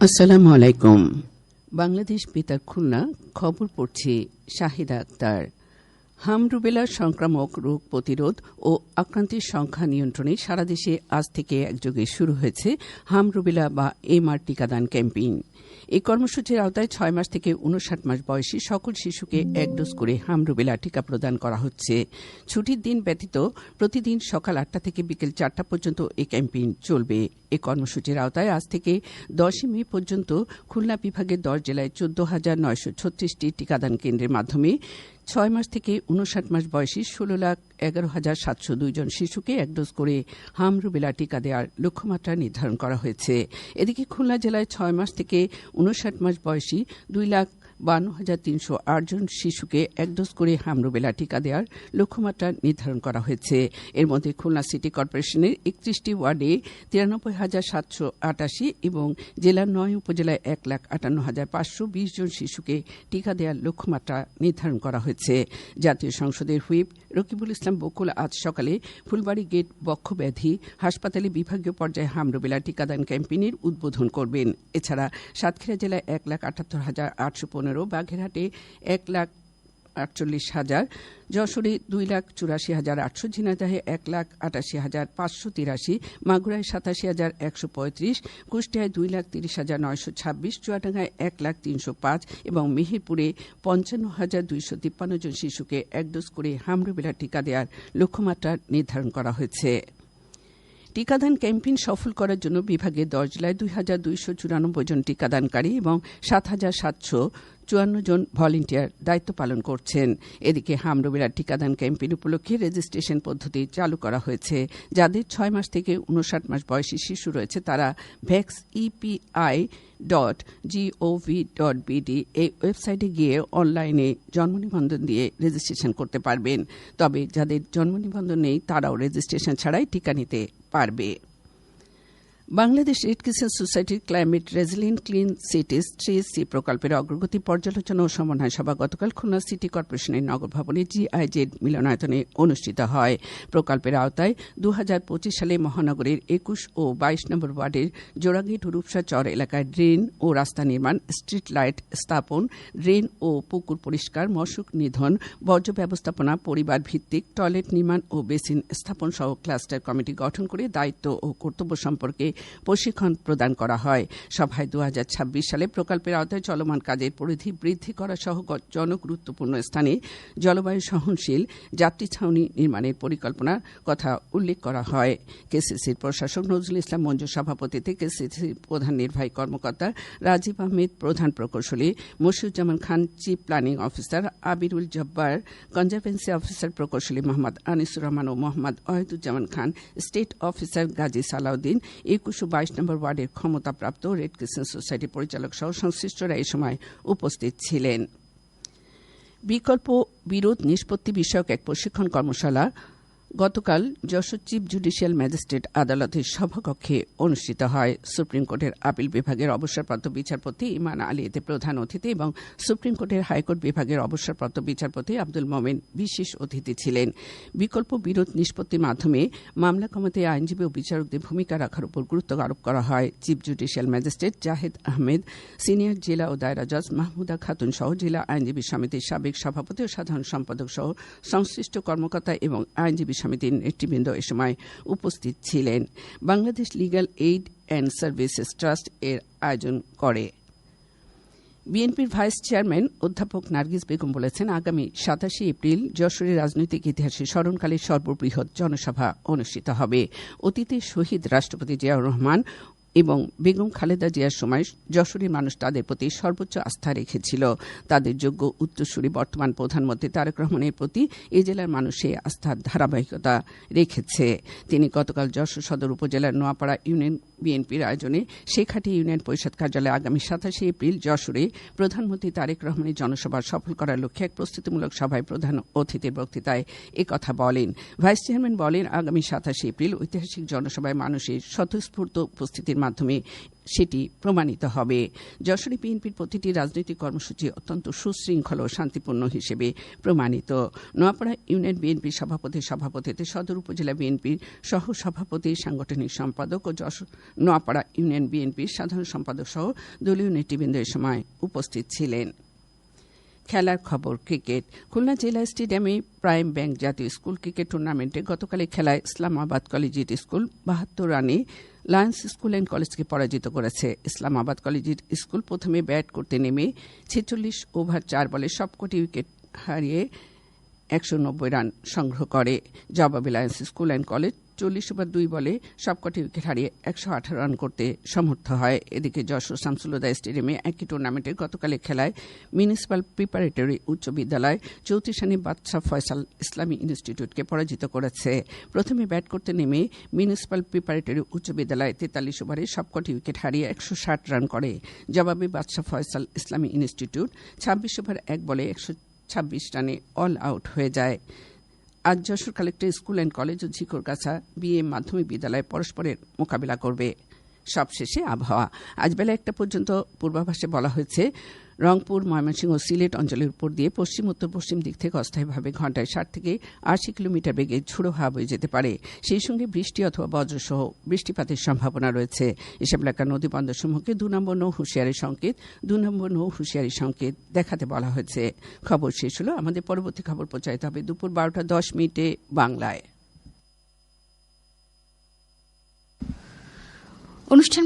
আসসালামু আলাইকুম। বাংলাদেশ বেতার খুলনা, খবর পড়ছি শাহিদা আক্তার। হাম রুবেলা সংক্রামক রোগ প্রতিরোধ ও আক্রান্তের সংখ্যা নিয়ন্ত্রণে সারা দেশে আজ থেকে একযোগে শুরু হয়েছে হাম রুবেলা বা এমআর টিকাদান ক্যাম্পেইন। এই কর্মসূচির আওতায় 6 মাস থেকে 59 মাস বয়সী সকল শিশুকে 1 ডোজ করে হাম রুবেলা টিকা প্রদান করা হচ্ছে। ছুটির দিন ব্যতীত প্রতিদিন সকাল 8টা থেকে বিকেল 4টা পর্যন্ত এই ক্যাম্পেইন চলবে। এই কর্মসূচির আওতায় আজ থেকে 10 মে পর্যন্ত খুলনা বিভাগের 10 জেলায় 14,936টি টিকাদান কেন্দ্রের মাধ্যমে 6 মাস থেকে 59 মাস বয়সী 16,11,702 জন শিশুকে 1 ডোজ করে হাম রুবেলা টিকা দেওয়ার লক্ষ্যমাত্রা নির্ধারণ করা হয়েছে। এদিকে খুলনা জেলায় 6 মাস থেকে 59 মাস বয়সী 2,52,308 জন শিশুকে 1 ডোজ করে হাম রুবেলা টিকা দেওয়ার লক্ষ্যমাত্রা নির্ধারণ করা হয়েছে। এর মধ্যে খুলনা সিটি কর্পোরেশনের 31টি ওয়ার্ডে 93,788 এবং জেলার 9 উপজেলায় 1,58,520 জন শিশুকে টিকা দেওয়ার লক্ষ্যমাত্রা নির্ধারণ করা হয়েছে। জাতীয় সংসদের হুইপ রকিবুল ইসলাম বকুল আজ সকালে ফুলবাড়ী গেট বক্ষব্যাধি হাসপাতালে বিভাগীয় পর্যায়ে হাম রুবেলা টিকাদান ক্যাম্পেইনের উদ্বোধন করবেন। এছাড়া সাতক্ষীরা জেলায় 1,78,815, বাগেরহাটে 1,48,000, যশোরে 2,84,800, ঝিনাইদহে 1,88,583, মাগুরায় 87,135, কুষ্টিয়ায় 2,30,926, চুয়াডাঙ্গায় 1,03,05 এবং মেহেরপুরে 55,253 জন শিশুকে 1 ডোজ করে হাম রুবেলা টিকা দেওয়ার লক্ষ্যমাত্রা নির্ধারণ করা হয়েছে। টিকাদান ক্যাম্পেইন সফল করার জন্য বিভাগের 10 জেলায় 2,294 জন টিকাদানকারী এবং 7,754 জন ভলান্টিয়ার দায়িত্ব পালন করছেন। এদিকে হাম রুবেলা টিকাদান ক্যাম্পেইন উপলক্ষে রেজিস্ট্রেশন পদ্ধতি চালু করা হয়েছে। যাদের 6 মাস থেকে 59 মাস বয়সী শিশু রয়েছে তারা vaxepi.gov.bd এই ওয়েবসাইটে গিয়ে অনলাইনে জন্ম নিবন্ধন দিয়ে রেজিস্ট্রেশন করতে পারবেন। তবে যাদের জন্ম নিবন্ধন নেই তারাও রেজিস্ট্রেশন ছাড়াই টিকা নিতে পারবে। বাংলাদেশ রেড ক্রিসেন্ট সোসাইটির ক্লাইমেট রেজিলিয়েন্ট ক্লিন সিটিজ 3C প্রকল্পের অগ্রগতি পর্যালোচনা ও সমন্বয় সভা গতকাল খুলনা সিটি কর্পোরেশনের নগর ভবনে GIZ মিলনায়তনে অনুষ্ঠিত হয়। প্রকল্পের আওতায় 2025 সালে মহানগরের 21 ও 22 নম্বর ওয়ার্ডের জোড়াগেট ও রূপসা চর এলাকায় ড্রেন ও রাস্তা নির্মাণ, স্ট্রিট লাইট স্থাপন, ড্রেন ও পুকুর পরিষ্কার, মশক নিধন, বর্জ্য ব্যবস্থাপনা, পরিবার ভিত্তিক টয়লেট নির্মাণ ও বেসিন স্থাপন সহ ক্লাস্টার কমিটি গঠন করে দায়িত্ব ও কর্তব্য সম্পর্কে প্রশিক্ষণ প্রদান করা হয়। সভায় 2026 সালে প্রকল্পের আওতায় চলমান কাজের পরিধি বৃদ্ধি করা সহ জনগুরুত্বপূর্ণ স্থানে জলবায়ু সহনশীল যাত্রী ছাউনি নির্মাণের পরিকল্পনার কথা উল্লেখ করা হয়। কেসিসির প্রশাসক নজরুল ইসলাম মঞ্জুর সভাপতিত্বে কেসিসির প্রধান নির্বাহী কর্মকর্তা রাজীব আহমেদ, প্রধান প্রকৌশলী Mashiuzzaman Khan, chief planning officer Abirul Jabbar, conservancy officer প্রকৌশলী মোহাম্মদ আনিসুর রহমান ও মোহাম্মদ ওয়াহিদুজ্জামান খান, স্টেট অফিসার গাজী সালাউদ্দিন, 21 ও 22 নম্বর ওয়ার্ডের ক্ষমতাপ্রাপ্ত রেড ক্রিসেন্ট সোসাইটি পরিচালক সহ সংশ্লিষ্টরা এই সময় উপস্থিত ছিলেন। বিকল্প বিরোধ নিষ্পত্তি বিষয়ক এক প্রশিক্ষণ কর্মশালা গতকাল যশোর চিফ জুডিশিয়াল ম্যাজিস্ট্রেট আদালতের সভাকক্ষে অনুষ্ঠিত হয়। সুপ্রিম কোর্টের আপিল বিভাগের অবসরপ্রাপ্ত বিচারপতি ইমান আলী এতে প্রধান অতিথি এবং সুপ্রিম কোর্টের হাইকোর্ট বিভাগের অবসরপ্রাপ্ত বিচারপতি আব্দুল মোমেন বিশেষ অতিথি ছিলেন। বিকল্প বিরোধ নিষ্পত্তির মাধ্যমে মামলা কমাতে আইনজীবী ও বিচারকদের ভূমিকা রাখার উপর গুরুত্ব আরোপ করা হয়। Chief judicial magistrate Zahed Ahmed, senior জেলা ও দায়রা জজ মাহমুদা খাতুন সহ জেলা আইনজীবী সমিতির সাবেক সভাপতি ও সাধারণ সম্পাদক সহ সংশ্লিষ্ট কর্মকর্তা এবং আইনজীবী সমিতির নেতৃবৃন্দ এ সময় উপস্থিত ছিলেন। Bangladesh legal aid and services trust এর আয়োজন করে। বিএনপির ভাইস চেয়ারম্যান অধ্যাপক নার্গিস বেগম বলেছেন, আগামী 27 এপ্রিল যশোরের রাজনৈতিক ইতিহাসে স্মরণকালের সর্ববৃহৎ জনসভা অনুষ্ঠিত হবে। অতীতে শহীদ রাষ্ট্রপতি জিয়াউর রহমান এবং বেগম খালেদা জিয়ার সময় যশোরের মানুষ তাদের প্রতি সর্বোচ্চ আস্থা রেখেছিল। তাদের যোগ্য উত্তরসূরি বর্তমান প্রধানমন্ত্রী তারেক রহমানের প্রতি এই জেলার মানুষ সেই আস্থার ধারাবাহিকতা রেখেছে। তিনি গতকাল যশোর সদর উপজেলার নোয়াপাড়া ইউনিয়ন বিএনপির আয়োজনে শেখাটি ইউনিয়ন পরিষদ কার্যালয়ে আগামী 27 এপ্রিল যশোরে প্রধানমন্ত্রী তারেক রহমানের জনসভা সফল করার লক্ষ্যে এক প্রস্তুতিমূলক সভায় প্রধান অতিথির বক্তৃতায় একথা বলেন। ভাইস চেয়ারম্যান বলেন, আগামী 27 এপ্রিল ঐতিহাসিক জনসভায় মানুষের স্বতঃস্ফূর্ত উপস্থিতির মাধ্যমে সেটি প্রমাণিত হবে। যশোরে বিএনপির প্রতিটি রাজনৈতিক কর্মসূচি অত্যন্ত সুশৃঙ্খল ও শান্তিপূর্ণ হিসেবে প্রমাণিত। নোয়াপাড়া ইউনিয়ন বিএনপির সভাপতিত্বে সদর উপজেলা বিএনপির সহ সভাপতি, সাংগঠনিক সম্পাদক ও নোয়াপাড়া ইউনিয়ন বিএনপির সাধারণ সম্পাদক সহ দলীয় নেতৃবৃন্দ এ সময় উপস্থিত ছিলেন। খেলার খবর। ক্রিকেট। খুলনা জেলা স্টেডিয়ামে প্রাইম ব্যাংক জাতীয় স্কুল ক্রিকেট টুর্নামেন্টে গতকালের খেলায় ইসলামাবাদ কলেজিয়েট স্কুল ৭২ রানে লায়ন্স স্কুল অ্যান্ড কলেজকে পরাজিত করেছে। ইসলামাবাদ কলেজিয়েট স্কুল প্রথমে ব্যাট করতে নেমে ৪৬ ওভার ৪ বলে সবকটি উইকেট হারিয়ে ১৯০ রান সংগ্রহ করে। জবাবে Lions school and college ৪০ over ২ বলে সবকটি উইকেট হারিয়ে ১১৮ রান করতে সমর্থ হয়। এদিকে যশোর শামসুল-হুদা স্টেডিয়ামে একই টুর্নামেন্টের গতকালের খেলায় মিউনিসিপাল প্রিপারেটরি উচ্চ বিদ্যালয় ৩৪ রানে বাদশাহ ফয়সাল ইসলামী ইনস্টিটিউটকে পরাজিত করেছে। প্রথমে ব্যাট করতে নেমে মিউনিসিপাল প্রিপারেটরি উচ্চ বিদ্যালয় ৪৩ ওভারে সবকটি উইকেট হারিয়ে ১৬০ রান করে। জবাবে বাদশাহ ফয়সাল ইসলামী ইনস্টিটিউট ২৬ ওভার ১ বলে ১২৬ রানে অল আউট হয়ে যায়। আজ Jessore collector school and college ও ঝিকরগাছা বিএ মাধ্যমিক বিদ্যালয় পরস্পরের মোকাবিলা করবে। সবশেষে আবহাওয়া। আজ বেলা ১টা পর্যন্ত পূর্বাভাসে বলা হয়েছে রংপুর, ময়মনসিংহ ও সিলেট অঞ্চলের উপর দিয়ে পশ্চিম উত্তর পশ্চিম দিক থেকে অস্থায়ীভাবে ঘণ্টায় ৬০ থেকে ৮০ কিলোমিটার বেগে ঝোড়ো হাওয়া বয়ে যেতে পারে। সেই সঙ্গে বৃষ্টি অথবা বজ্রসহ বৃষ্টিপাতের সম্ভাবনা রয়েছে। এসব এলাকার নদী বন্দরসমূহকে ২ নম্বর নৌ হুঁশিয়ারি সংকেত দেখাতে বলা হয়েছে। খবর শেষ হলো। আমাদের পরবর্তী খবর প্রচারিত হবে দুপুর ১২টা ১০ বাংলায়। অনুষ্ঠান